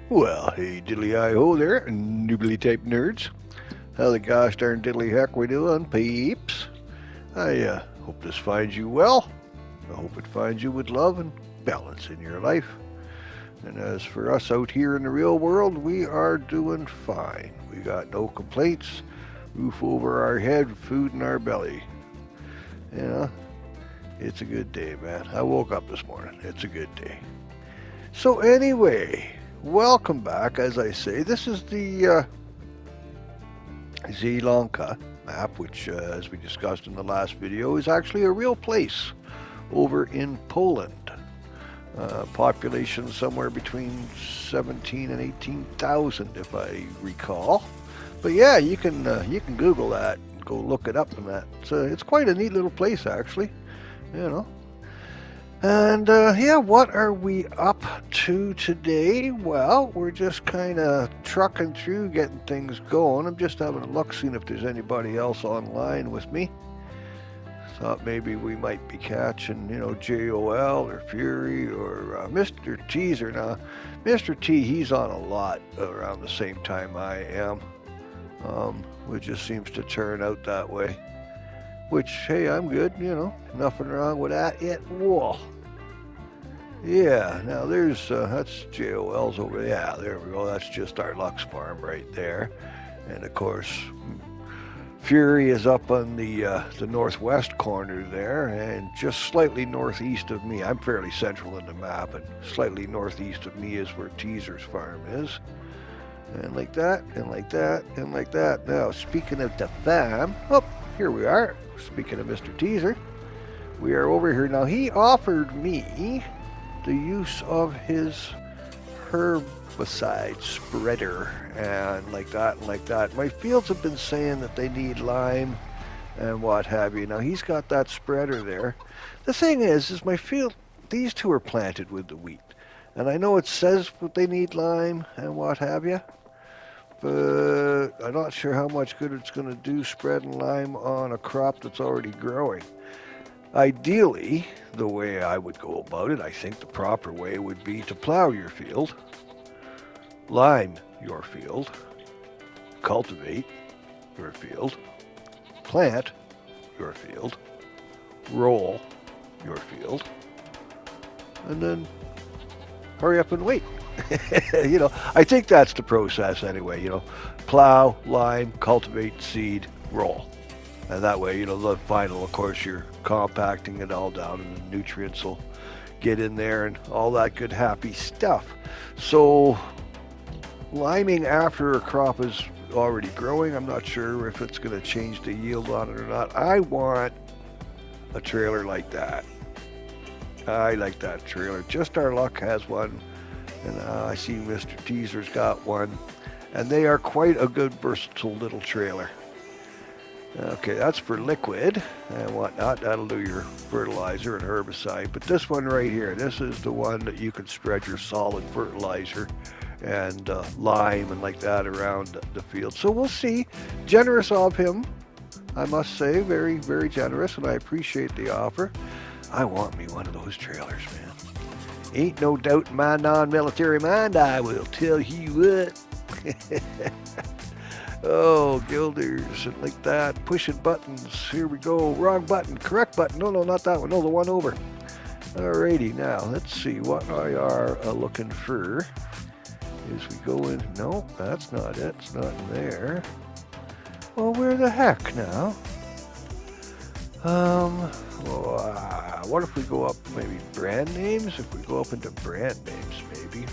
Well, hey diddly-hi-ho there, noobly type nerds. How the gosh darn diddly heck we doing, peeps? I hope this finds you well. I hope it finds you with love and balance in your life. And as for us out here in the real world, we are doing fine. We got no complaints, roof over our head, food in our belly. You know, it's a good day, man. I woke up this morning. It's a good day. So anyway, welcome back. As I say, this is the Zielonka map, which, as we discussed in the last video, is actually a real place over in Poland. Population somewhere between 17 and 18,000, if I recall. But yeah, you can Google that and go look it up, and that it's quite a neat little place, actually. You know. And yeah, what are we up to today? Well, we're just kind of trucking through, getting things going. I'm just having a look, seeing if there's anybody else online with me. Thought maybe we might be catching, JOL or Fury or Mr. Teaser. Now, Mr. T, he's on a lot around the same time I am. It just seems to turn out that way. Which, hey, I'm good, nothing wrong with that at all. Yeah, now that's JOL's over there. Yeah, there we go. That's just our Lux farm right there. And of course, Fury is up on the northwest corner there, and just slightly northeast of me. I'm fairly central in the map, and slightly northeast of me is where Teaser's farm is. And like that, and like that, and like that. Now, speaking of the farm, oh, here we are. Speaking of Mr. Teaser, we are over here. Now, he offered me the use of his herbicide spreader and like that and like that. My fields have been saying that they need lime and what have you. Now he's got that spreader there. The thing is my field, these two are planted with the wheat. And I know it says that they need lime and what have you, but I'm not sure how much good it's going to do spreading lime on a crop that's already growing. Ideally, the way I would go about it, I think the proper way would be to plow your field, lime your field, cultivate your field, plant your field, roll your field, and then hurry up and wait. I think that's the process anyway, plow, lime, cultivate, seed, roll. And that way, the final, of course, you're compacting it all down and the nutrients will get in there and all that good happy stuff. So liming after a crop is already growing, I'm not sure if it's going to change the yield on it or not. I want a trailer like that. I like that trailer. Just Our Luck has one, and I see Mr. Teaser's got one, and they are quite a good versatile little trailer. Okay, that's for liquid and whatnot. That'll do your fertilizer and herbicide. But this one right here, this is the one that you can spread your solid fertilizer and lime and like that around the field. So we'll see. Generous of him, I must say. Very, very generous, and I appreciate the offer. I want me one of those trailers, man. Ain't no doubt in my non-military mind, I will tell you what. Oh, Gilders, and like that, pushing buttons. Here we go. Wrong button. Correct button. No, not that one. No, the one over. Alrighty, now let's see what I are looking for. As we go in. No, that's not it. It's not in there. Well, where the heck now? What if we go up maybe brand names? If we go up into brand names, maybe.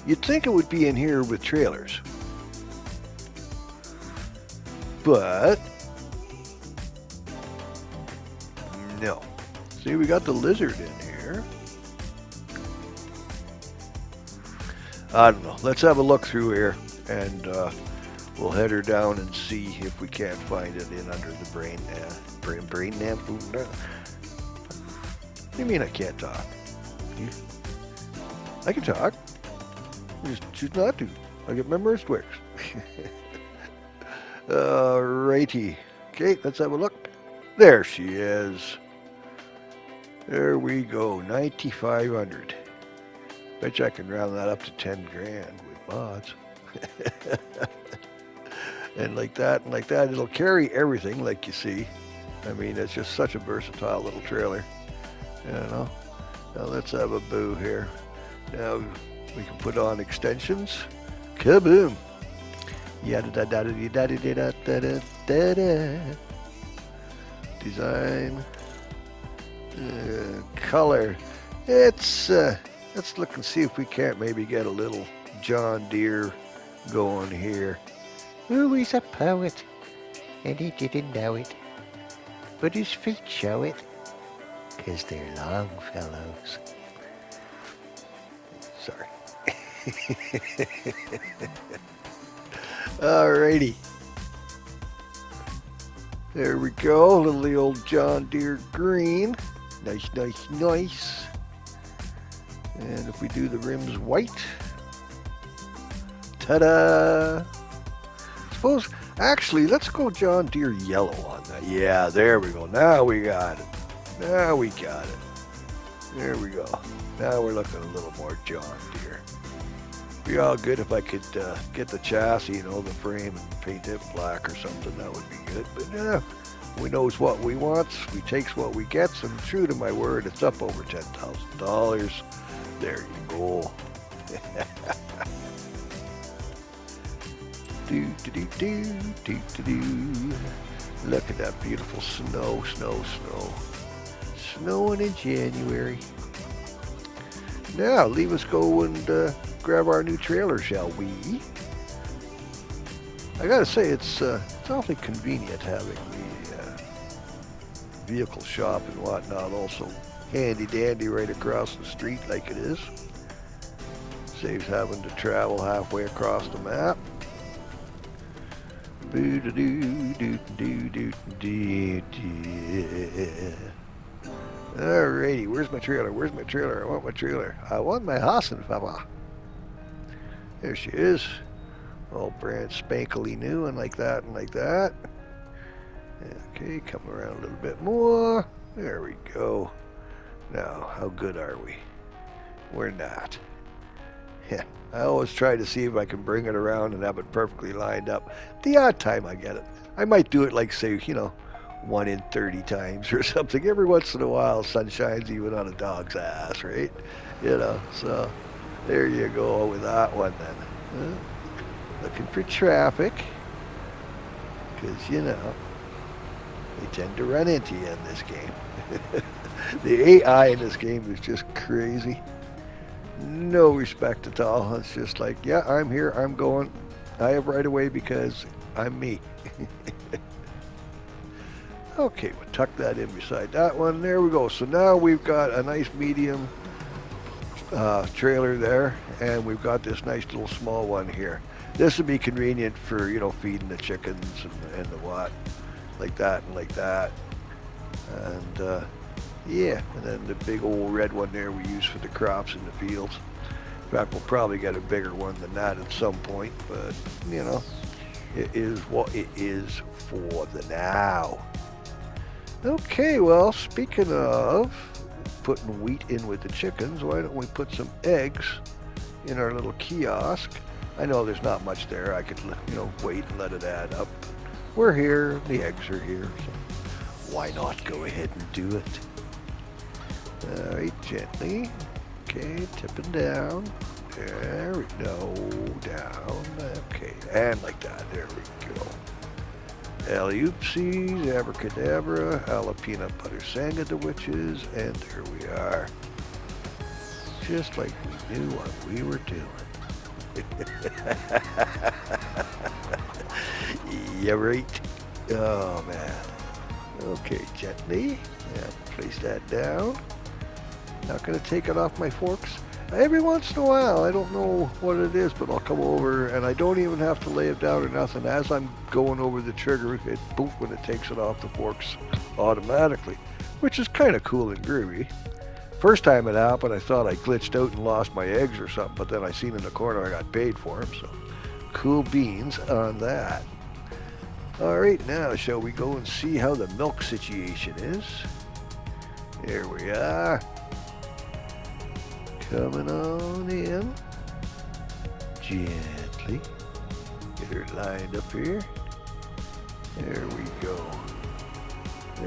You'd think it would be in here with trailers. But no. See, we got the lizard in here. I don't know. Let's have a look through here, and we'll head her down and see if we can't find it in under the brain nap. What do you mean I can't talk? I can talk. Just choose not to. I get my mirrors twixed. Alrighty. Okay, let's have a look. There she is. There we go. 9,500. Bet you I can round that up to 10 grand with mods. And like that, it'll carry everything like you see. I mean, it's just such a versatile little trailer. You know. Now let's have a boo here. Now we can put on extensions. Kaboom! Yada da da da da da da da da da da. Design. Color. Let's look and see if we can't maybe get a little John Deere going here. Ooh, he's a poet, and he didn't know it. But his feet show it, 'cause they're long, fellows. Sorry. Alrighty. There we go. Little the old John Deere green. Nice, nice, nice. And if we do the rims white. Ta-da! Suppose, actually, let's go John Deere yellow on that. Yeah, there we go. Now we got it. Now we got it. There we go. Now we're looking a little more John Deere. Be all good if I could get the chassis, you know, the frame, and paint it black or something. That would be good. But yeah, we knows what we wants. We takes what we gets, and true to my word, it's up over $10,000. There you go. do do do do do do do. Look at that beautiful snow, snow, snow. Snowing in January. Now, leave us go and grab our new trailer, shall we? I gotta say, it's awfully convenient having the vehicle shop and whatnot also handy dandy right across the street like it is. Saves having to travel halfway across the map. Alrighty, where's my trailer? Where's my trailer? I want my trailer. I want my Hassenpfeffer. There she is. All brand spankily new and like that and like that. Okay, come around a little bit more. There we go. Now, how good are we? We're not. Yeah, I always try to see if I can bring it around and have it perfectly lined up. The odd time I get it. I might do it like, say, you know, 1 in 30 times or something. Every once in a while, sun shines even on a dog's ass, right? You know, so there you go with that one then. Looking for traffic, because, you know, they tend to run into you in this game. The AI in this game is just crazy. No respect at all. It's just like, yeah, I'm here, I'm going. I have right away because I'm me. Okay, we'll tuck that in beside that one. There we go. So now we've got a nice medium trailer there, and we've got this nice little small one here. This would be convenient for, you know, feeding the chickens and the what, like that and like that. And yeah, and then the big old red one there we use for the crops in the fields. In fact, we'll probably get a bigger one than that at some point, but, you know, it is what it is for the now. Okay, well, speaking of putting wheat in with the chickens, why don't we put some eggs in our little kiosk? I know there's not much there. I could, you know, wait and let it add up. We're here. The eggs are here. So why not go ahead and do it? All right, gently. Okay, tipping down. There we go. Down. Okay, and like that. There we go. Alley-oopsies, abracadabra, a la peanut butter sandwiches, and there we are. Just like we knew what we were doing. Yeah, right. Oh, man. Okay, gently. Yeah, place that down. Not going to take it off my forks. Every once in a while, I don't know what it is, but I'll come over, and I don't even have to lay it down or nothing. As I'm going over the trigger, it poof when it takes it off the forks automatically, which is kind of cool and groovy. First time it happened, I thought I glitched out and lost my eggs or something, but then I seen in the corner I got paid for them, so cool beans on that. All right, now shall we go and see how the milk situation is? Here we are. Coming on in. Gently. Get her lined up here. There we go.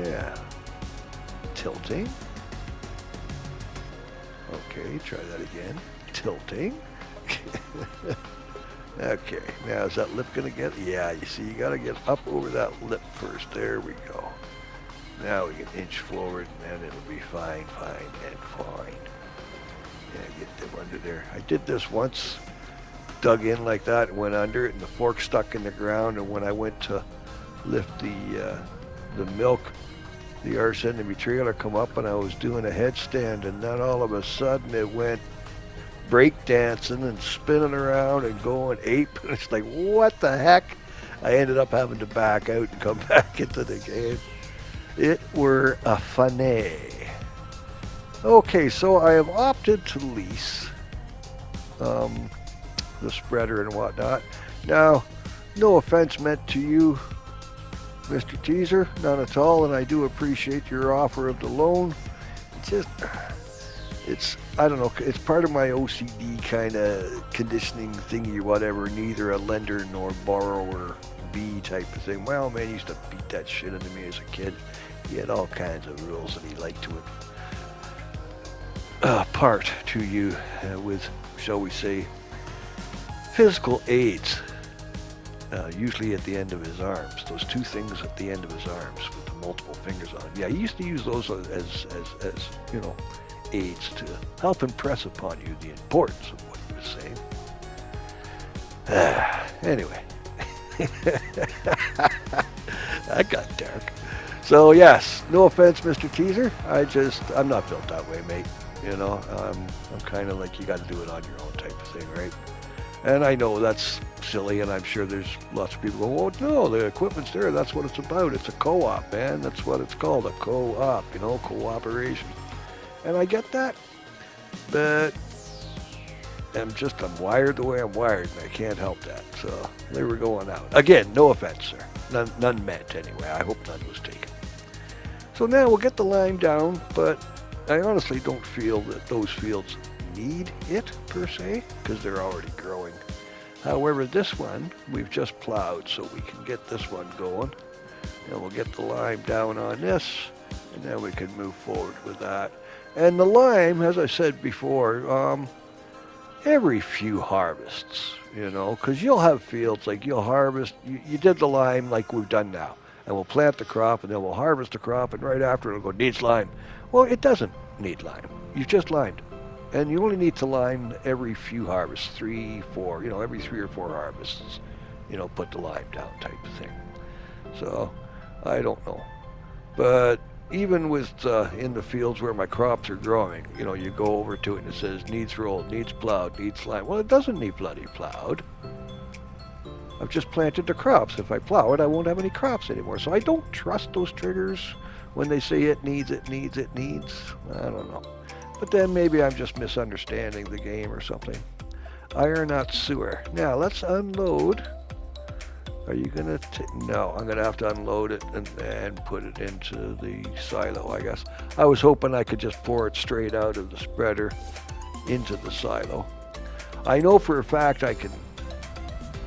Yeah. Tilting. Okay, try that again. Tilting. Okay, now is that lip gonna get? Yeah, you see, you gotta get up over that lip first. There we go. Now we can inch forward and it'll be fine, fine, and fine. Yeah, get them under there. I did this once, dug in like that, and went under it, and the fork stuck in the ground, and when I went to lift the milk, the arse end of my trailer come up, and I was doing a headstand, and then all of a sudden it went break dancing and spinning around and going ape. And it's like, what the heck? I ended up having to back out and come back into the game. It were a funny. Okay, so I have opted to lease the spreader and whatnot. Now, no offense meant to you, Mr. Teaser, none at all, and I do appreciate your offer of the loan. It's I don't know, it's part of my OCD kind of conditioning thingy or whatever, neither a lender nor borrower be type of thing. Well, man, he used to beat that shit into me as a kid. He had all kinds of rules that he liked to impart to you with, shall we say, physical aids, usually at the end of his arms. Those two things at the end of his arms with the multiple fingers on. Yeah, he used to use those as you know, aids to help impress upon you the importance of what he was saying. Anyway, that got dark. So yes, no offense, Mr. Teaser. I'm not built that way, mate. You know, I'm kind of like, you got to do it on your own type of thing, right? And I know that's silly, and I'm sure there's lots of people go, oh no, the equipment's there. That's what it's about. It's a co-op, man. That's what it's called, a co-op. You know, cooperation. And I get that, but I'm wired the way I'm wired, and I can't help that. So they were going out. Again, no offense, sir. None meant anyway. I hope none was taken. So now we'll get the line down, but I honestly don't feel that those fields need it per se, because they're already growing. However, this one we've just plowed, so we can get this one going, and we'll get the lime down on this, and then we can move forward with that. And the lime, as I said before, every few harvests, you know, because you'll have fields like you'll harvest, you did the lime like we've done now, and we'll plant the crop, and then we'll harvest the crop, and right after it'll go, needs lime. Well, it doesn't need lime. You've just limed. And you only need to lime every few harvests, 3, 4, you know, every 3 or 4 harvests, you know, put the lime down type of thing. So, I don't know. But even with in the fields where my crops are growing, you know, you go over to it and it says needs rolled, needs plowed, needs lime. Well, it doesn't need bloody plowed. I've just planted the crops. If I plow it, I won't have any crops anymore. So I don't trust those triggers when they say it needs, it needs, it needs. I don't know. But then maybe I'm just misunderstanding the game or something. Iron, not sewer. Now let's unload. Are you gonna? No, I'm gonna have to unload it and put it into the silo, I guess. I was hoping I could just pour it straight out of the spreader into the silo. I know for a fact I can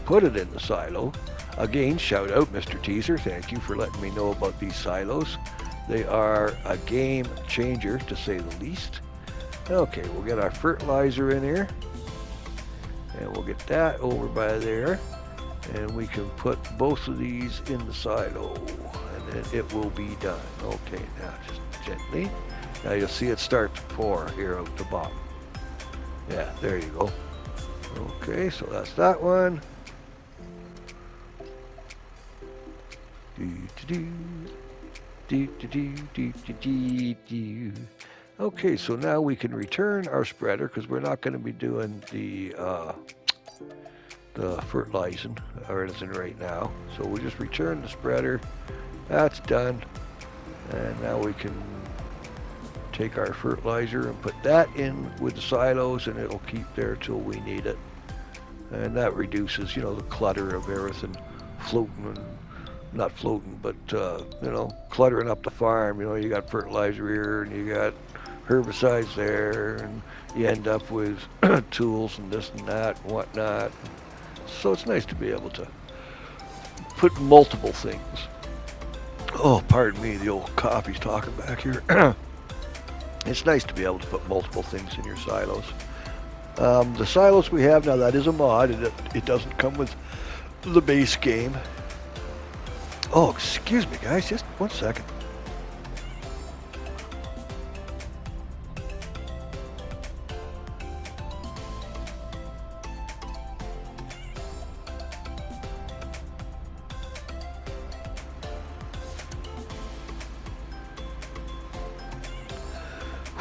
put it in the silo. Again, shout out, Mr. Teaser. Thank you for letting me know about these silos. They are a game changer, to say the least. Okay, we'll get our fertilizer in here, and we'll get that over by there, and we can put both of these in the silo, and then it will be done. Okay, now just gently. Now you'll see it start to pour here out the bottom. Yeah, there you go. Okay, so that's that one. Okay, so now we can return our spreader, because we're not going to be doing the fertilizing or anything right now. So we'll just return the spreader. That's done. And now we can take our fertilizer and put that in with the silos, and it'll keep there till we need it. And that reduces, you know, the clutter of everything floating and not floating, but you know, cluttering up the farm. You know, you got fertilizer here, and you got herbicides there, and you end up with tools and this and that and whatnot. So it's nice to be able to put multiple things. Oh, pardon me, the old coffee's talking back here. It's nice to be able to put multiple things in your silos. The silos we have now, that is a mod. It doesn't come with the base game. Oh, excuse me, guys, just 1 second.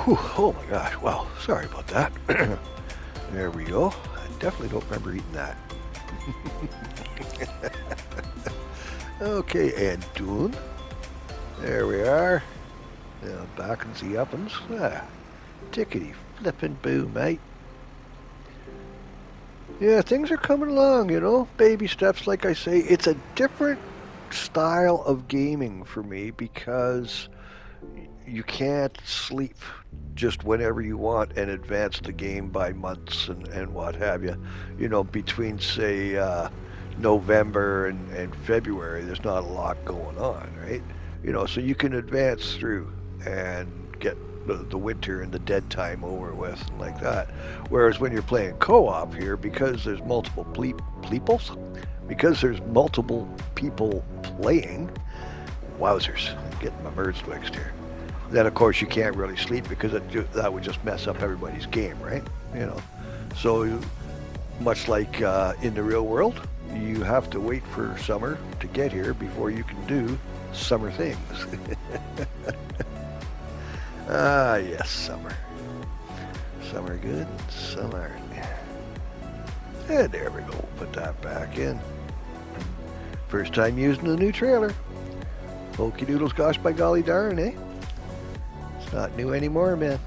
Whew, oh my gosh, wow, sorry about that. There we go. I definitely don't remember eating that. Okay, and done. There we are. Now back in the ovens. Tickety flippin' boo, mate. Yeah, things are coming along, you know. Baby steps, like I say. It's a different style of gaming for me because you can't sleep just whenever you want and advance the game by months and what have you. You know, between, say, November and February, there's not a lot going on, right? You know, so you can advance through and get the winter and the dead time over with and like that. Whereas when you're playing co-op here, because there's multiple because there's multiple people playing, wowzers, I'm getting my birds twixt here. Then of course you can't really sleep because that would just mess up everybody's game, right? You know, so much like in the real world, you have to wait for summer to get here before you can do summer things. Ah, yes, summer. Summer good, summer. And there we go, put that back in. First time using the new trailer. Pokey doodles, gosh by golly darn, eh? It's not new anymore, man.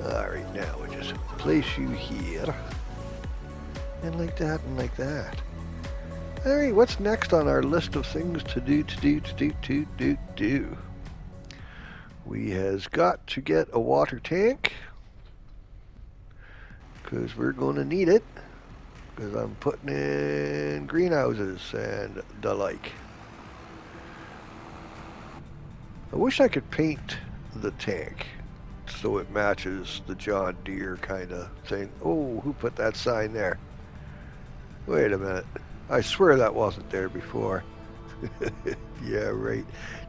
Alright, now we'll just place you here. And like that, and like that. Alright, what's next on our list of things to do? We has got to get a water tank. Because we're going to need it. Because I'm putting in greenhouses and the like. I wish I could paint the tank so it matches the John Deere kind of thing. Oh, who put that sign there? Wait a minute. I swear that wasn't there before. Yeah, right.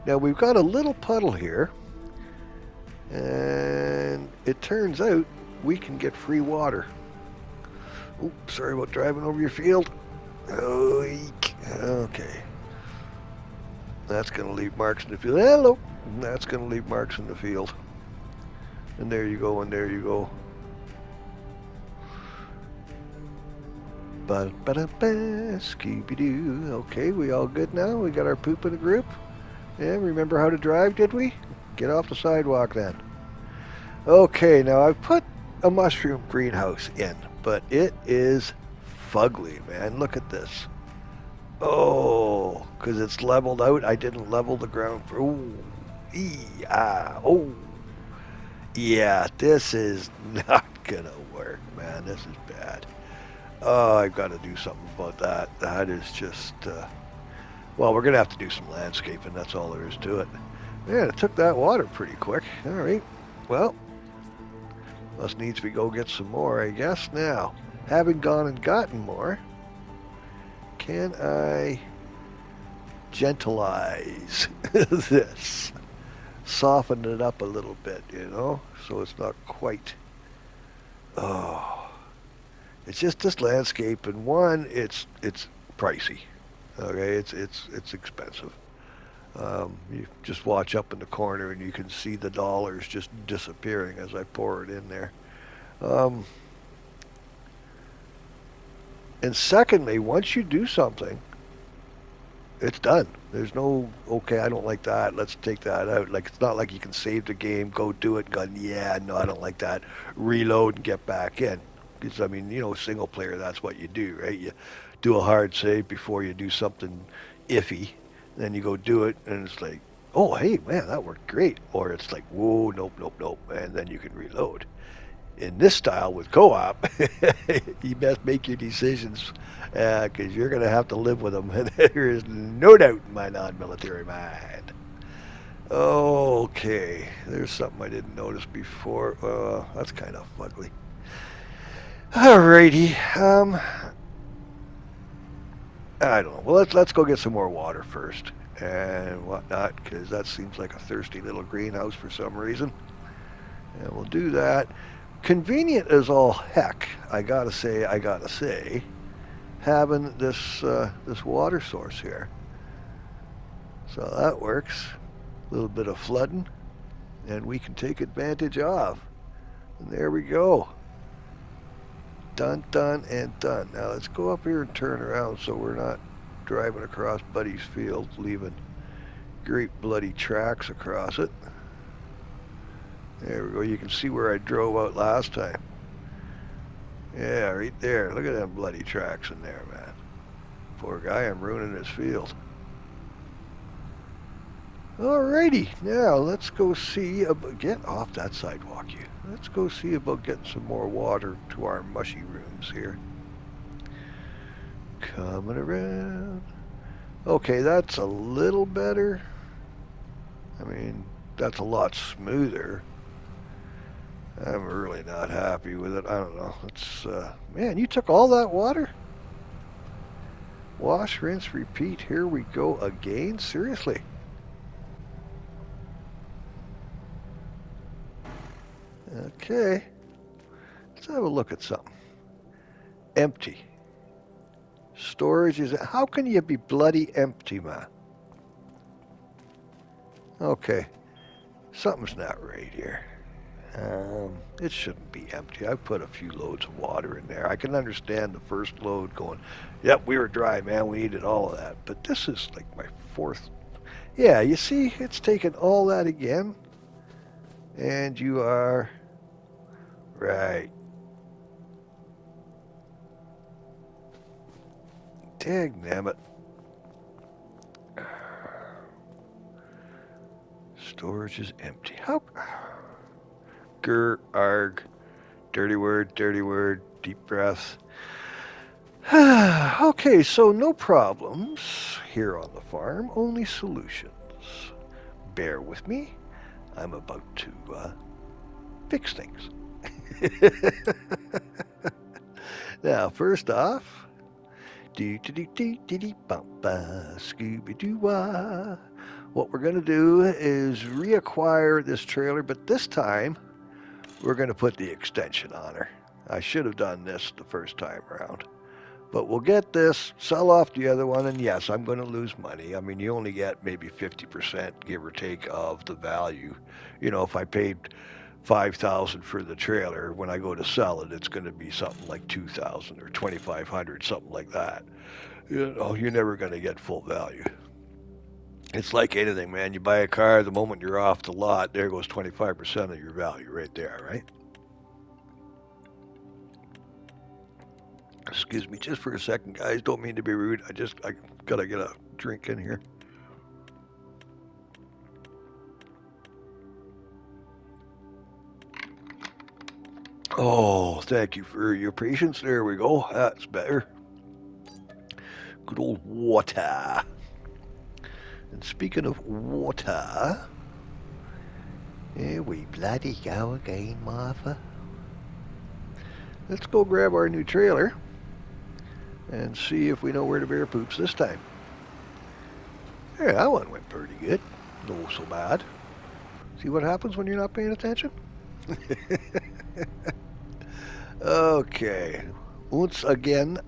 Now we've got a little puddle here. And it turns out we can get free water. Oh, sorry about driving over your field. Oh, eek. Okay. That's going to leave marks in the field. Hello. That's going to leave marks in the field. And there you go, and there you go. Ba-da-ba-da-ba, Scooby-Doo. Okay, we all good now? We got our poop in a group? Yeah, remember how to drive, did we? Get off the sidewalk then. Okay, now I've put a mushroom greenhouse in, but it is fugly, man. Look at this. Oh, because it's leveled out. I didn't level the ground for... Ooh, oh. Yeah, this is not gonna work, man. This is bad. Oh, I've got to do something about that. That is just... well, we're going to have to do some landscaping. That's all there is to it. Man, it took that water pretty quick. All right. Well, must needs we go get some more, I guess. Now, having gone and gotten more, can I gentleize this? Soften it up a little bit, you know, so it's not quite... Oh... It's just this landscape, and one, it's pricey. Okay, it's expensive. You just watch up in the corner, and you can see the dollars just disappearing as I pour it in there. And secondly, once you do something, it's done. There's no, okay, I don't like that, let's take that out. Like, it's not like you can save the game, go do it, go, yeah, no, I don't like that, reload and get back in. Because, I mean, you know, single player, that's what you do, right? You do a hard save before you do something iffy, then you go do it, and it's like, oh, hey, man, that worked great. Or it's like, whoa, nope, nope, nope, and then you can reload. In this style with co-op, you best make your decisions because you're going to have to live with them. There is no doubt in my non-military mind. Okay, there's something I didn't notice before. That's kind of ugly. Alrighty. I don't know. Well, let's go get some more water first and whatnot, because that seems like a thirsty little greenhouse for some reason. And we'll do that. Convenient as all heck, I gotta say, having this water source here. So that works. A little bit of flooding, and we can take advantage of. And there we go. Done, done, and done. Now let's go up here and turn around so we're not driving across Buddy's field, leaving great bloody tracks across it. There we go. You can see where I drove out last time. Yeah, right there. Look at them bloody tracks in there, man. Poor guy, I'm ruining his field. Alrighty, now let's go see about, get off that sidewalk, you. Let's go see about getting some more water to our mushy rooms here. Coming around. Okay, that's a little better. I mean, that's a lot smoother. I'm really not happy with it. I don't know. It's, man, you took all that water? Wash, rinse, repeat. Here we go again? Seriously? Okay. Let's have a look at something. Empty. Storage is... How can you be bloody empty, man? Okay. Something's not right here. It shouldn't be empty. I put a few loads of water in there. I can understand the first load going, yep, we were dry, man. We needed all of that. But this is like my fourth. Yeah, you see, it's taken all that again. And you are right. Dagnabbit. Storage is empty. How? Grr, arg. Dirty word, deep breath. Okay, so no problems here on the farm, only solutions. Bear with me. I'm about to fix things. Now, first off, Scooby-Doo-wah. What we're going to do is reacquire this trailer, but this time we're going to put the extension on her. I should have done this the first time around. But we'll get this, sell off the other one, and yes, I'm going to lose money. I mean, you only get maybe 50%, give or take, of the value. You know, if I paid $5,000 for the trailer, when I go to sell it, it's going to be something like $2,000 or $2,500, something like that. You know, you're never going to get full value. It's like anything, man. You buy a car, the moment you're off the lot, there goes 25% of your value right there, right? Excuse me just for a second, guys. Don't mean to be rude. I gotta get a drink in here. Oh, thank you for your patience. There we go. That's better. Good old water. And speaking of water, Here we bloody go again, Martha. let's go grab our new trailer and see if we know where the bear poops this time. Yeah, that one went pretty good. No so bad. See what happens when you're not paying attention? Okay. Once again.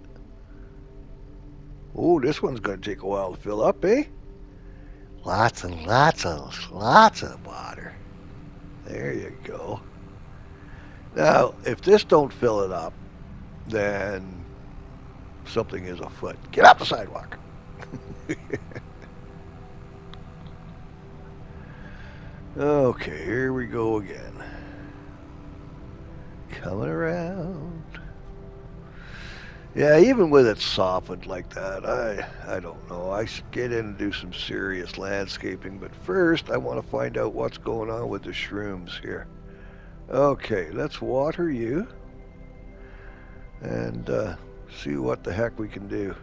Oh, this one's going to take a while to fill up, eh? Lots of water. There you go. Now, if this don't fill it up, then something is afoot. Get off the sidewalk. Okay, here we go again. Coming around. Yeah, even with it softened like that, I don't know. I should get in and do some serious landscaping, but first I want to find out what's going on with the shrooms here. Okay, let's water you and see what the heck we can do.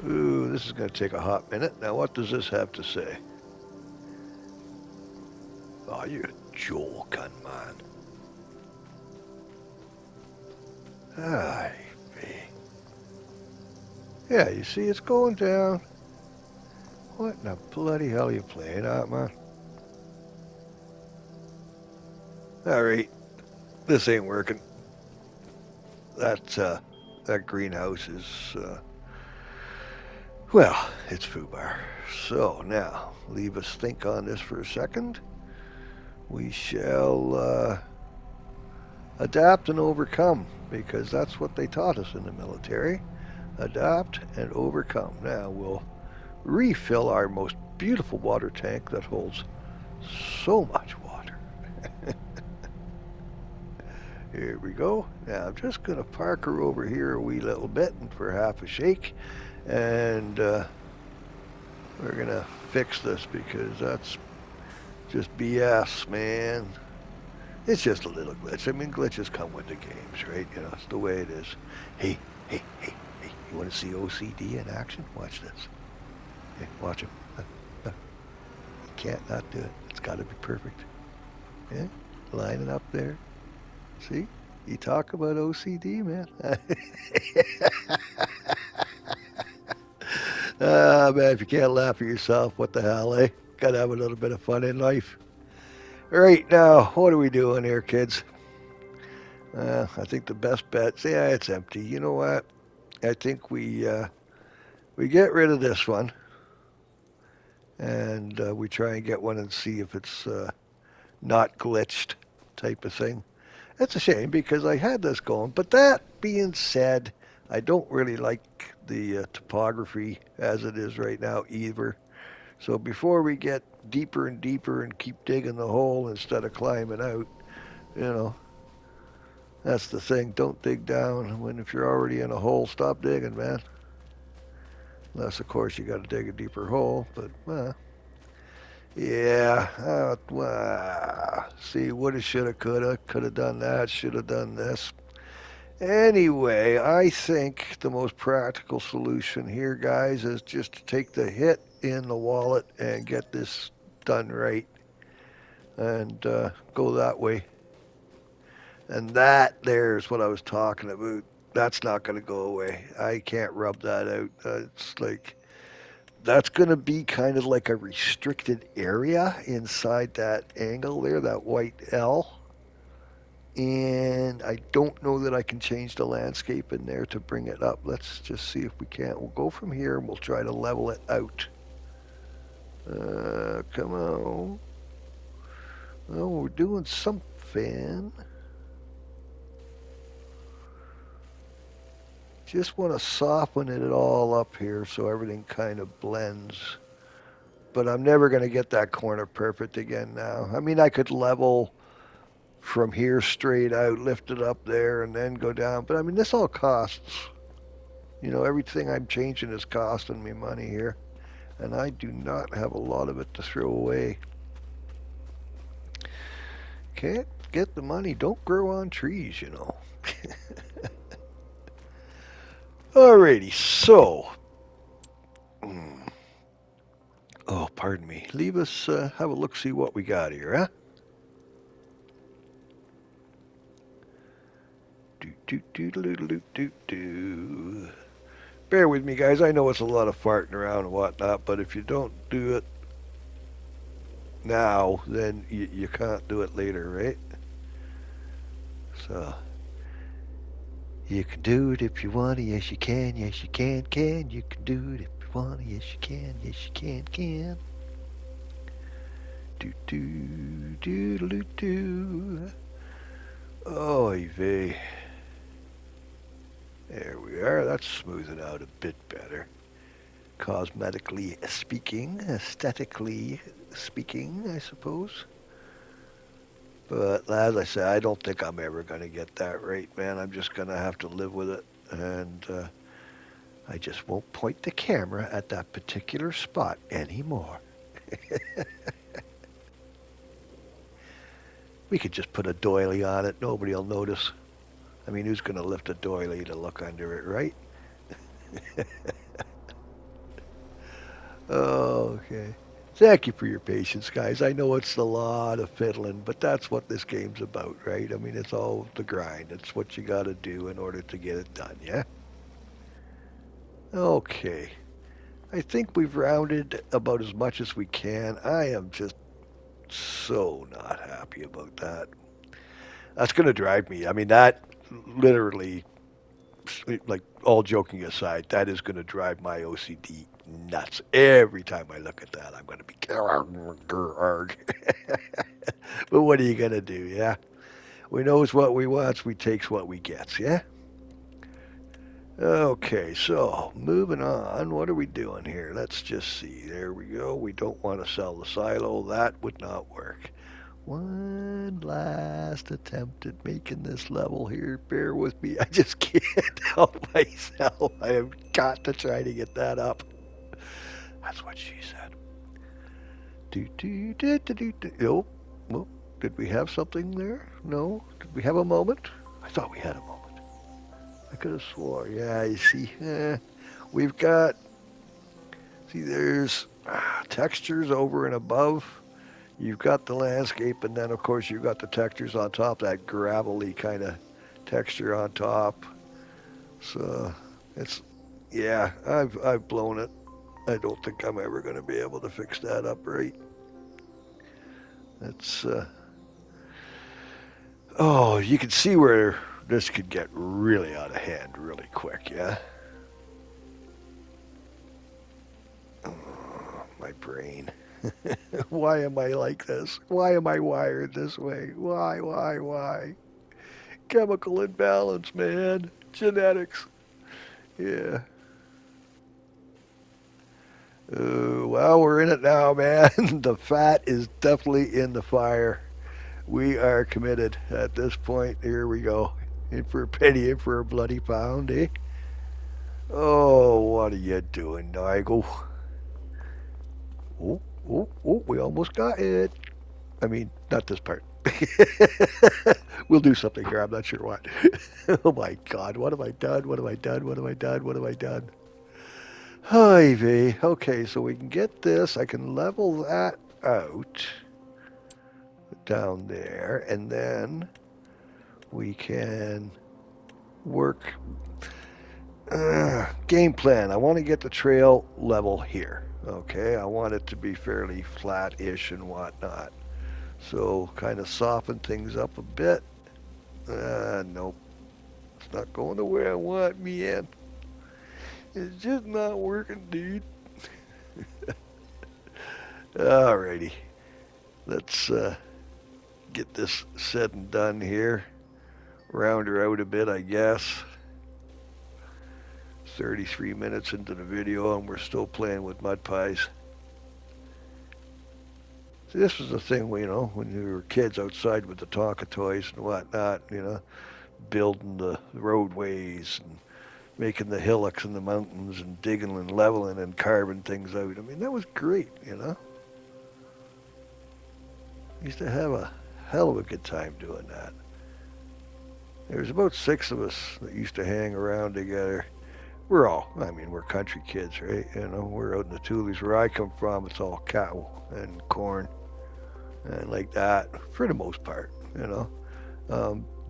Ooh, this is going to take a hot minute. Now, what does this have to say? Oh, you're joking, man. Aye, vey. Yeah, you see, it's going down. What in the bloody hell are you playing at, man? All right, this ain't working. That greenhouse is, well, it's foobar. So now, leave us think on this for a second. We shall adapt and overcome, because that's what they taught us in the military. Adapt and overcome. Now we'll refill our most beautiful water tank that holds so much water. Here we go. Now I'm just going to park her over here a wee little bit and for half a shake. And we're going to fix this because that's just BS, man. It's just a little glitch. I mean, glitches come with the games, right? You know, it's the way it is. Hey, hey, hey, hey. You want to see OCD in action? Watch this. Hey, watch him. You can't not do it. It's got to be perfect. Yeah? Lining up there. See? You talk about OCD, man. Man, if you can't laugh at yourself, what the hell, eh? Gotta have a little bit of fun in life. Right now, what are we doing here, kids? I think the best bet, yeah, it's empty. You know what? I think we get rid of this one, and we try and get one and see if it's not glitched type of thing. It's a shame because I had this going. But that being said, I don't really like the topography as it is right now either. So before we get deeper and deeper and keep digging the hole instead of climbing out, you know, that's the thing. Don't dig down when if you're already in a hole. Stop digging, man. Unless, of course, you got to dig a deeper hole. But yeah. See, woulda, shoulda, coulda. Could have done that. Should have done this. Anyway, I think the most practical solution here, guys, is just to take the hit in the wallet and get this done right and go that way. And that there's what I was talking about. That's not going to go away. I can't rub that out. It's like that's going to be kind of like a restricted area inside that angle there, that white L. And I don't know that I can change the landscape in there to bring it up. Let's just see if we can. We'll go from here and we'll try to level it out. Come on. Oh, we're doing something. Just want to soften it all up here so everything kind of blends. But I'm never going to get that corner perfect again now. I mean, I could level from here straight out, lift it up there, and then go down. But I mean, this all costs. You know, everything I'm changing is costing me money here. And I do not have a lot of it to throw away. Can't get the money. Don't grow on trees, you know. Alrighty, so. Oh, pardon me. Leave us have a look, see what we got here, huh? Do. Bear with me, guys. I know it's a lot of farting around and whatnot, but if you don't do it now, then you can't do it later, right? So, you can do it if you want to, yes you can, yes you can. You can do it if you want to, yes you can, yes you can. Do. Oy vey. There we are. That's smoothing out a bit better. Cosmetically speaking, aesthetically speaking, I suppose. But as I said, I don't think I'm ever going to get that right, man. I'm just going to have to live with it. And I just won't point the camera at that particular spot anymore. We could just put a doily on it. Nobody will notice. I mean, who's going to lift a doily to look under it, right? Okay. Thank you for your patience, guys. I know it's a lot of fiddling, but that's what this game's about, right? I mean, it's all the grind. It's what you got to do in order to get it done, yeah? Okay. I think we've rounded about as much as we can. I am just so not happy about that. That's going to drive me. I mean, that literally, like, all joking aside, that is going to drive my OCD nuts. Every time I look at that, I'm going to be. But what are you going to do, yeah? We knows what we wants, we takes what we gets, yeah? Okay, so moving on. What are we doing here? Let's just see. There we go. We don't want to sell the silo. That would not work. One last attempt at making this level here. Bear with me. I just can't help myself. I have got to try to get that up. That's what she said. Do, do, do, do, do, do. Oh, well, did we have something there? No? Did we have a moment? I thought we had a moment. I could have swore. Yeah, you see. We've got, see, there's textures over and above. You've got the landscape, and then, of course, you've got the textures on top, that gravelly kind of texture on top. So it's, yeah, I've blown it. I don't think I'm ever going to be able to fix that up right. It's, oh, you can see where this could get really out of hand really quick, yeah? Oh, my brain. Why am I like this? Why am I wired this way? Why? Chemical imbalance, man. Genetics. Yeah. Well, we're in it now, man. The fat is definitely in the fire. We are committed at this point. Here we go. In for a penny, in for a bloody pound, eh? Oh, what are you doing, Nigel? We almost got it. I mean, not this part. We'll do something here. I'm not sure what. Oh my God, what have I done? What have I done? What have I done? What have I done? Hi, V. Okay, so we can get this. I can level that out down there, and then we can work. Game plan. I want to get the trail level here. Okay, I want it to be fairly flat-ish and whatnot. So kind of soften things up a bit. Nope. It's not going the way I want, man. It's just not working, dude. Alrighty. Let's get this said and done here. Round her out a bit, I guess. 33 minutes into the video and we're still playing with mud pies. See, this was the thing, when we were kids outside with the Tonka toys and whatnot, building the roadways and making the hillocks in the mountains and digging and leveling and carving things out. I mean, that was great. Used to have a hell of a good time doing that. There was about 6 of us that used to hang around together. We're country kids, right? We're out in the Tules where I come from. It's all cattle and corn and like that for the most part.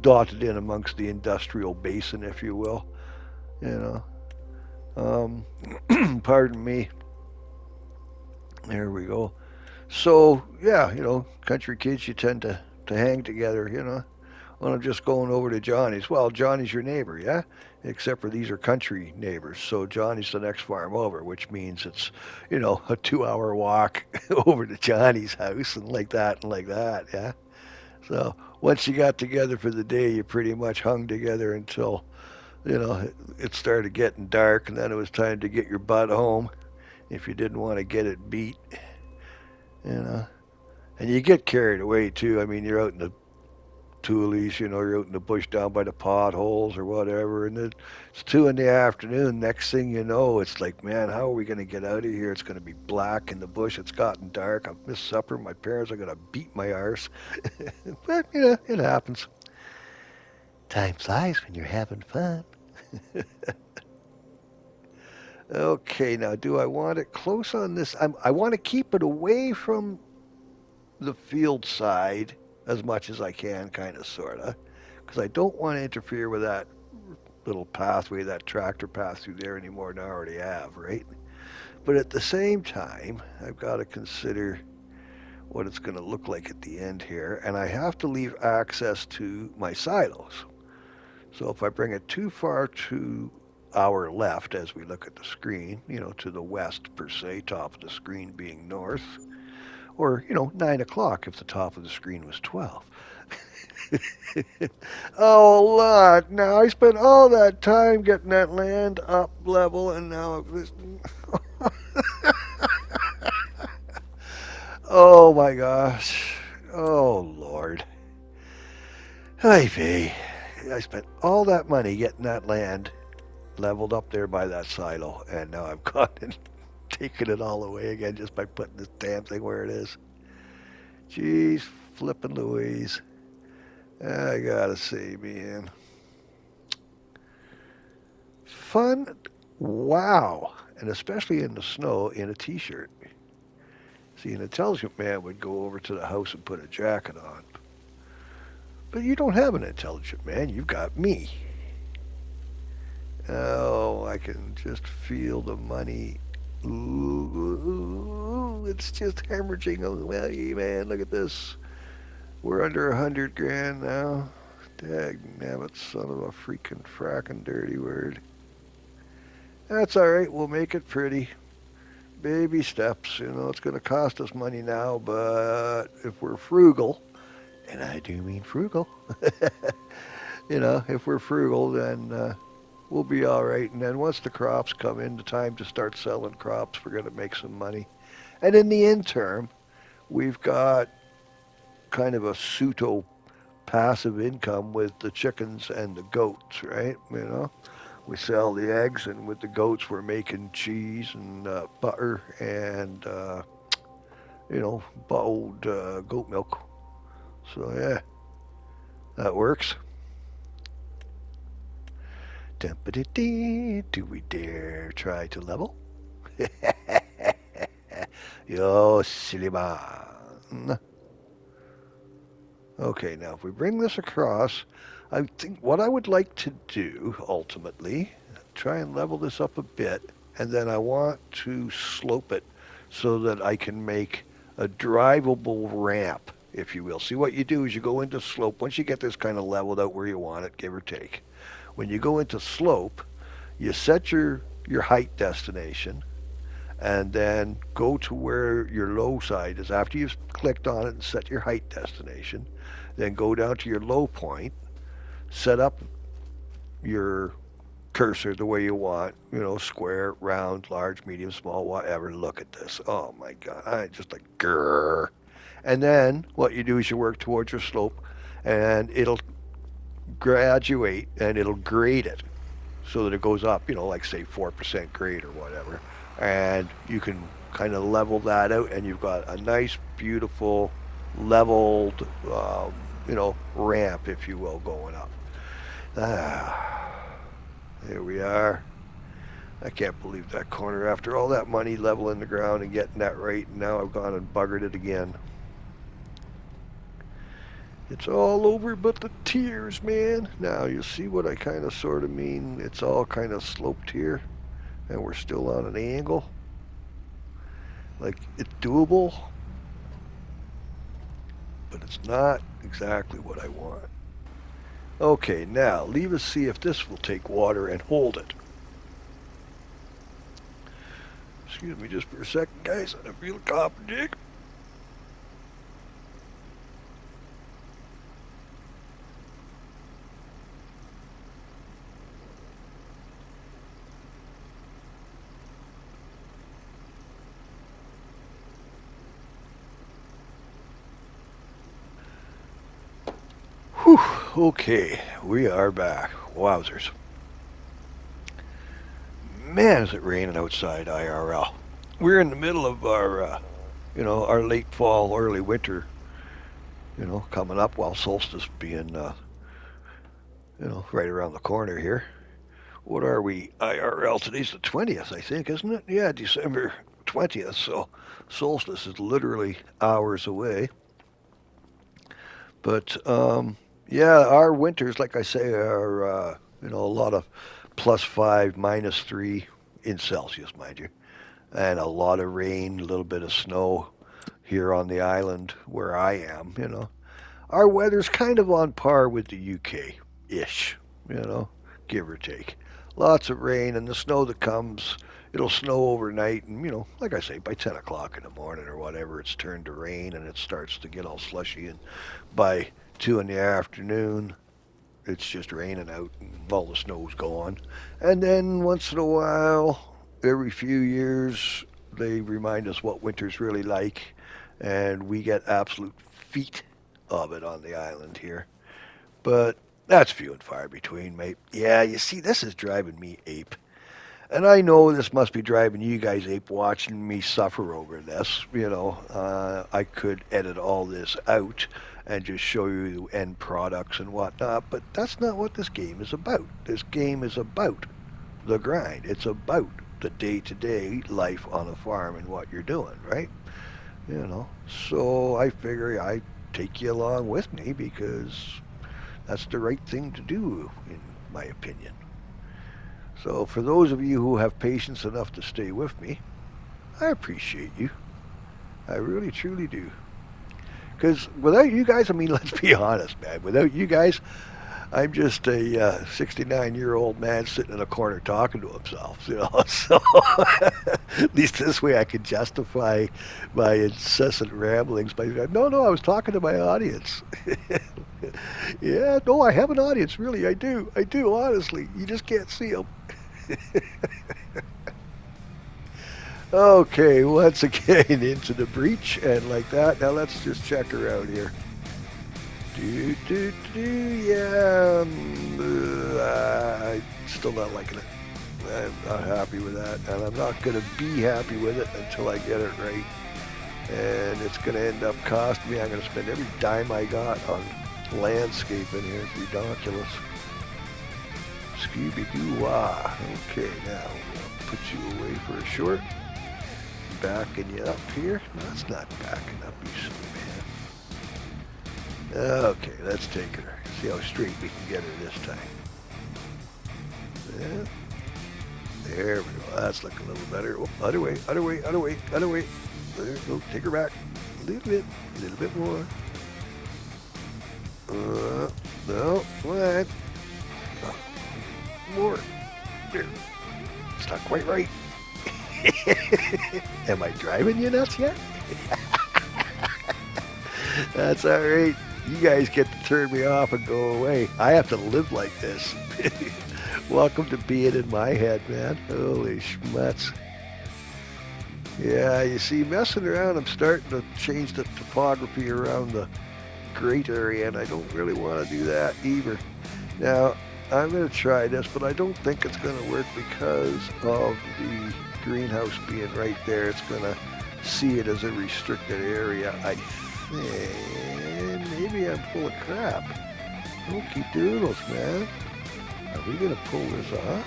Dotted in amongst the industrial basin, if you will. you know. Pardon me. There we go. So yeah, country kids, you tend to hang together. When I'm just going over to Johnny's. Well, Johnny's your neighbor, yeah? Except for these are country neighbors. So Johnny's the next farm over, which means it's, a 2-hour walk over to Johnny's house and like that, yeah? So once you got together for the day, you pretty much hung together until, it started getting dark, and then it was time to get your butt home if you didn't want to get it beat, you know. And you get carried away too. I mean, you're out in the toolies, you're out in the bush down by the potholes or whatever, and it's 2 in the afternoon. Next thing you know, it's like, man, how are we going to get out of here? It's going to be black in the bush. It's gotten dark. I've missed supper. My parents are going to beat my arse. But, it happens. Time flies when you're having fun. Okay, now do I want it close on this? I want to keep it away from the field side as much as I can, kind of, sort of, because I don't want to interfere with that little pathway, that tractor path through there anymore than I already have, right? But at the same time, I've got to consider what it's going to look like at the end here, and I have to leave access to my silos. So if I bring it too far to our left as we look at the screen, to the west per se, top of the screen being north, or 9 o'clock if the top of the screen was 12. Oh, lot. Now I spent all that time getting that land up level, and now this. Oh my gosh. Oh Lord. Hey, vey. I spent all that money getting that land leveled up there by that silo, and now I've gone and taken it all away again just by putting this damn thing where it is. Jeez, flippin' Louise. I gotta say, man. Fun? Wow. And especially in the snow in a t-shirt. See, an intelligent man would go over to the house and put a jacket on. But you don't have an intelligent man. You've got me. Oh, I can just feel the money. Ooh, it's just hemorrhaging away, man. Look at this. We're under 100 grand now. Dagnabbit, son of a freaking frackin' dirty word. That's all right. We'll make it pretty. Baby steps. It's going to cost us money now, but if we're frugal, and I do mean frugal, if we're frugal, then we'll be all right. And then once the crops come in, the time to start selling crops, we're going to make some money. And in the interim, we've got kind of a pseudo passive income with the chickens and the goats, right? We sell the eggs, and with the goats, we're making cheese and butter and, bottled goat milk. So, yeah, that works. Do we dare try to level? Yo, silly man. Okay, now if we bring this across, I think what I would like to do, ultimately, try and level this up a bit, and then I want to slope it so that I can make a drivable ramp, if you will. See, what you do is you go into slope. Once you get this kind of leveled out where you want it, give or take, when you go into slope, you set your height destination, and then go to where your low side is. After you've clicked on it and set your height destination, then go down to your low point, set up your cursor the way you want, square, round, large, medium, small, whatever. Look at this. Oh my God. I just like, grrr. And then what you do is you work towards your slope, and it'll graduate and it'll grade it so that it goes up, like say 4% grade or whatever. And you can kind of level that out, and you've got a nice, beautiful, leveled, ramp, if you will, going up. There we are. I can't believe that corner. After all that money leveling the ground and getting that right, and now I've gone and buggered it again. It's all over but the tears, man. Now you see what I kind of sort of mean. It's all kind of sloped here, and we're still on an angle. Like, it's doable, but it's not exactly what I want. Okay, now leave us see if this will take water and hold it. Excuse me just for a second, guys. I feel a copper dig. Whew. Whew, okay, we are back. Wowzers. Man, is it raining outside IRL. We're in the middle of our late fall, early winter, coming up while solstice being, right around the corner here. What are we? IRL, today's the 20th, I think, isn't it? Yeah, December 20th, so solstice is literally hours away. But yeah, our winters, like I say, are a lot of +5, -3 in Celsius, mind you, and a lot of rain, a little bit of snow here on the island where I am. Our weather's kind of on par with the UK ish, you know, give or take. Lots of rain and the snow that comes. It'll snow overnight, and like I say, by 10 o'clock in the morning or whatever, it's turned to rain and it starts to get all slushy. And by 2 in the afternoon, it's just raining out and all the snow's gone. And then once in a while, every few years, they remind us what winter's really like, and we get absolute feet of it on the island here. But that's few and far between, mate. Yeah, you see, this is driving me ape. And I know this must be driving you guys ape watching me suffer over this. I could edit all this out and just show you the end products and whatnot, but that's not what this game is about. This game is about the grind. It's about the day-to-day life on a farm and what you're doing, right? So I figure I take you along with me because that's the right thing to do, in my opinion. So for those of you who have patience enough to stay with me, I appreciate you. I really, truly do. Because without you guys, I mean, let's be honest, man. Without you guys, I'm just a 69-year-old man sitting in a corner talking to himself. So at least this way I can justify my incessant ramblings by saying, no, no, I was talking to my audience. Yeah, no, I have an audience, really, I do, honestly. You just can't see them. Okay, once again into the breach, and like that. Now let's just check around here. Yeah, I'm still not liking it. I'm not happy with that, and I'm not going to be happy with it until I get it right. And it's going to end up costing me. I'm going to spend every dime I got on landscaping here. It's ridiculous. Scooby-Doo-wah. Okay, now we'll put you away for a short. Backing you up here. No, that's not backing up, you silly man. Okay, let's take her. See how straight we can get her this time. Yeah. There we go. That's looking a little better. Oh, other way, other way, other way, other way. There we go. Take her back. A little bit more. No, what? More. There. It's not quite right. Am I driving you nuts yet? That's all right. You guys get to turn me off and go away. I have to live like this. Welcome to being in my head, man. Holy schmutz. Yeah, you see, messing around, I'm starting to change the topography around the grate area, and I don't really want to do that either. Now, I'm going to try this, but I don't think it's going to work because of the greenhouse being right there. It's going to see it as a restricted area, I think. Maybe I'm full of crap. Okie doodles, man. Are we going to pull this off?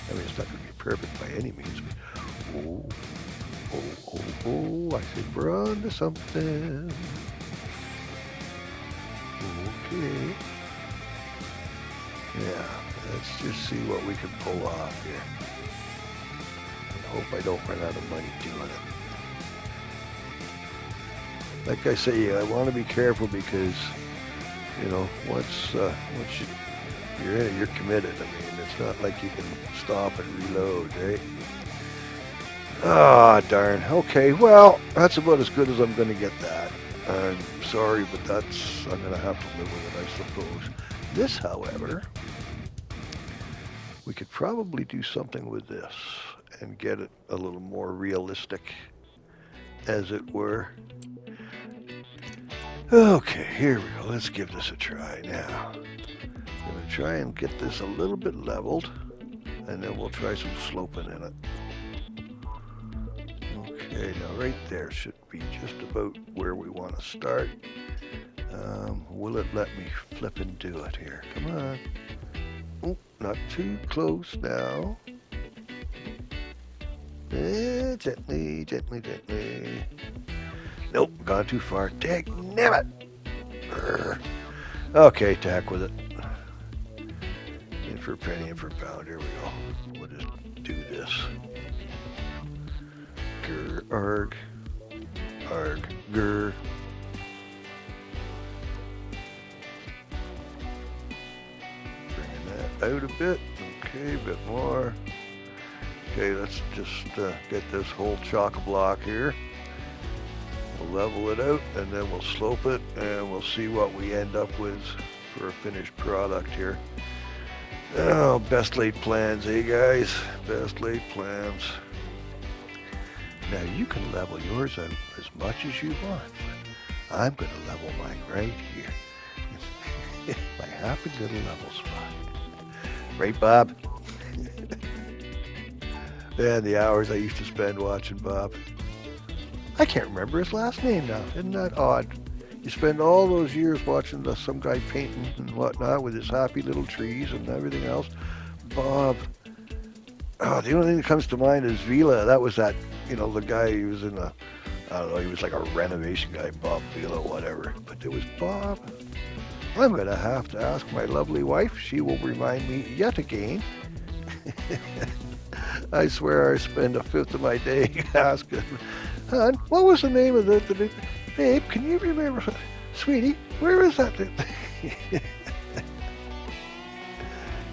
I mean, it's not going to be perfect by any means. But I think we're on to something. Okay. Yeah, let's just see what we can pull off here. I hope I don't run out of money doing it. Like I say, I want to be careful because, once you're in it, you're committed. I mean, it's not like you can stop and reload, right? Ah, darn. Okay, well, that's about as good as I'm going to get that. I'm sorry, but I'm going to have to live with it, I suppose. This, however, we could probably do something with this and get it a little more realistic, as it were. Okay, here we go. Let's give this a try now. I'm going to try and get this a little bit leveled, and then we'll try some sloping in it. Okay, now right there should be just about where we want to start. Will it let me flip and do it here? Come on. Oh, not too close now. Gently, gently, gently. Nope, gone too far. Dang it! Okay, tack with it. In for a penny, in for a pound. Here we go. We'll just do this. Grr, arg, arg, grr. Bringing that out a bit. Okay, a bit more. Okay, let's just get this whole chock-a-block here. We'll level it out, and then we'll slope it, and we'll see what we end up with for a finished product here. Oh, best laid plans, eh, guys? Best laid plans. Now, you can level yours out as much as you want, but I'm going to level mine right here. My happy little level spot. Right, Bob? And the hours I used to spend watching Bob. I can't remember his last name now. Isn't that odd? You spend all those years watching some guy painting and whatnot with his happy little trees and everything else. Bob. Oh, the only thing that comes to mind is Vila. That was that, the guy who was in I don't know, he was like a renovation guy, Bob Vila, whatever. But there was Bob. I'm going to have to ask my lovely wife. She will remind me yet again. I swear I spend a fifth of my day asking, hon, what was the name of the babe, can you remember? Sweetie, where is that?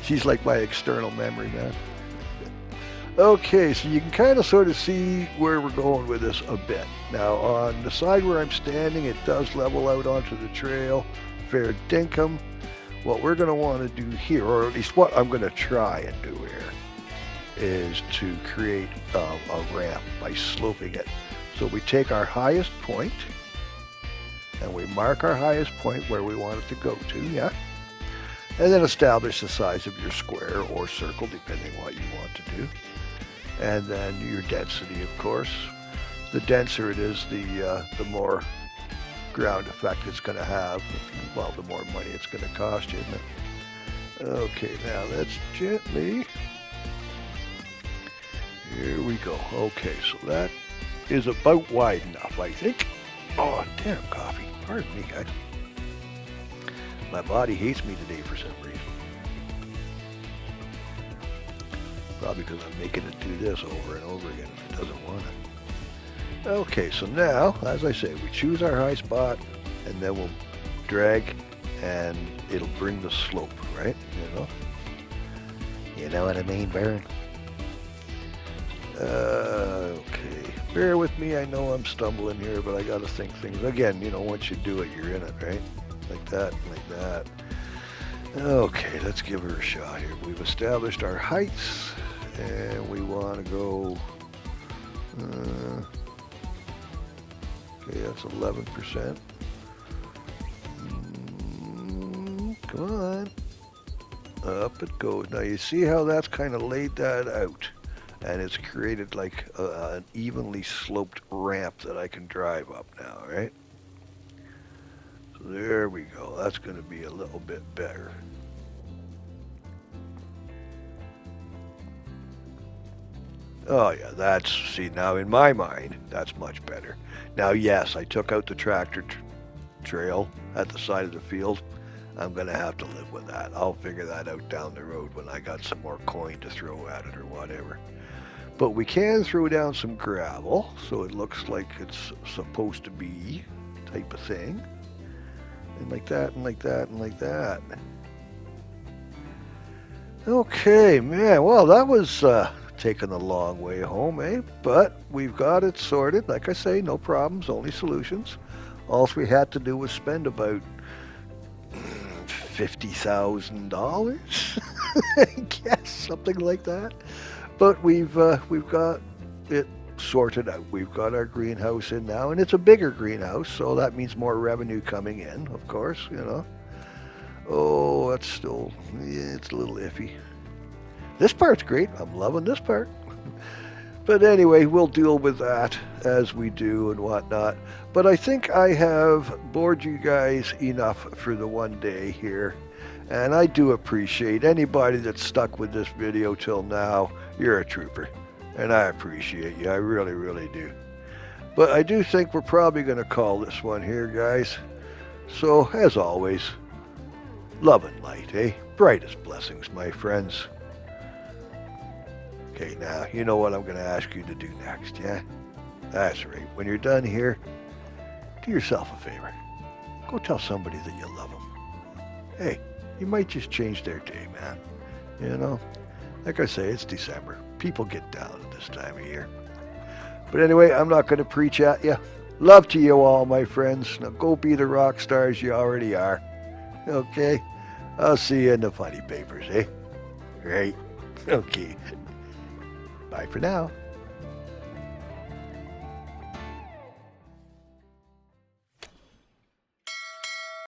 She's like my external memory, man. Okay, so you can kind of sort of see where we're going with this a bit. Now, on the side where I'm standing, it does level out onto the trail, fair dinkum. What we're going to want to do here, or at least what I'm going to try and do here, is to create a ramp by sloping it. So we take our highest point, and we mark our highest point where we want it to go to, yeah? And then establish the size of your square or circle, depending what you want to do. And then your density, of course. The denser it is, the more ground effect it's going to have. Well, the more money it's going to cost you, isn't it? Okay, now let's gently... Here we go. Okay, so that is about wide enough, I think. Oh, damn coffee. Pardon me, guys. My body hates me today for some reason. Probably because I'm making it do this over and over again if it doesn't want it. Okay, so now, as I say, we choose our high spot, and then we'll drag, and it'll bring the slope, right? You know what I mean, Baron? Okay, bear with me. I know I'm stumbling here, but I got to think things. Again, once you do it, you're in it, right? Like that, like that. Okay, let's give her a shot here. We've established our heights, and we want to go... okay, that's 11%. Come on. Up it goes. Now, you see how that's kind of laid that out? And it's created like an evenly sloped ramp that I can drive up now, right? So there we go. That's going to be a little bit better. Oh yeah, see, now in my mind, that's much better. Now yes, I took out the tractor trail at the side of the field. I'm going to have to live with that. I'll figure that out down the road when I got some more coin to throw at it or whatever. But we can throw down some gravel, so it looks like it's supposed to be type of thing. And like that, and like that, and like that. Okay, man, well, that was taking a long way home, eh? But we've got it sorted. Like I say, no problems, only solutions. All we had to do was spend about $50,000, I guess, something like that. But we've got it sorted out. We've got our greenhouse in now, and it's a bigger greenhouse, so that means more revenue coming in, of course, you know. Oh, that's still, yeah, it's a little iffy. This part's great. I'm loving this part. But anyway, we'll deal with that as we do and whatnot. But I think I have bored you guys enough for the one day here. And I do appreciate anybody that's stuck with this video till now. You're a trooper. And I appreciate you. I really, really do. But I do think we're probably going to call this one here, guys. So, as always, love and light, eh? Brightest blessings, my friends. Okay, now, you know what I'm going to ask you to do next, yeah? That's right. When you're done here, do yourself a favor. Go tell somebody that you love them. Hey, you might just change their day, man. You know? Like I say, it's December. People get down at this time of year. But anyway, I'm not going to preach at you. Love to you all, my friends. Now go be the rock stars you already are. Okay? I'll see you in the funny papers, eh? Right? Okay. Bye for now.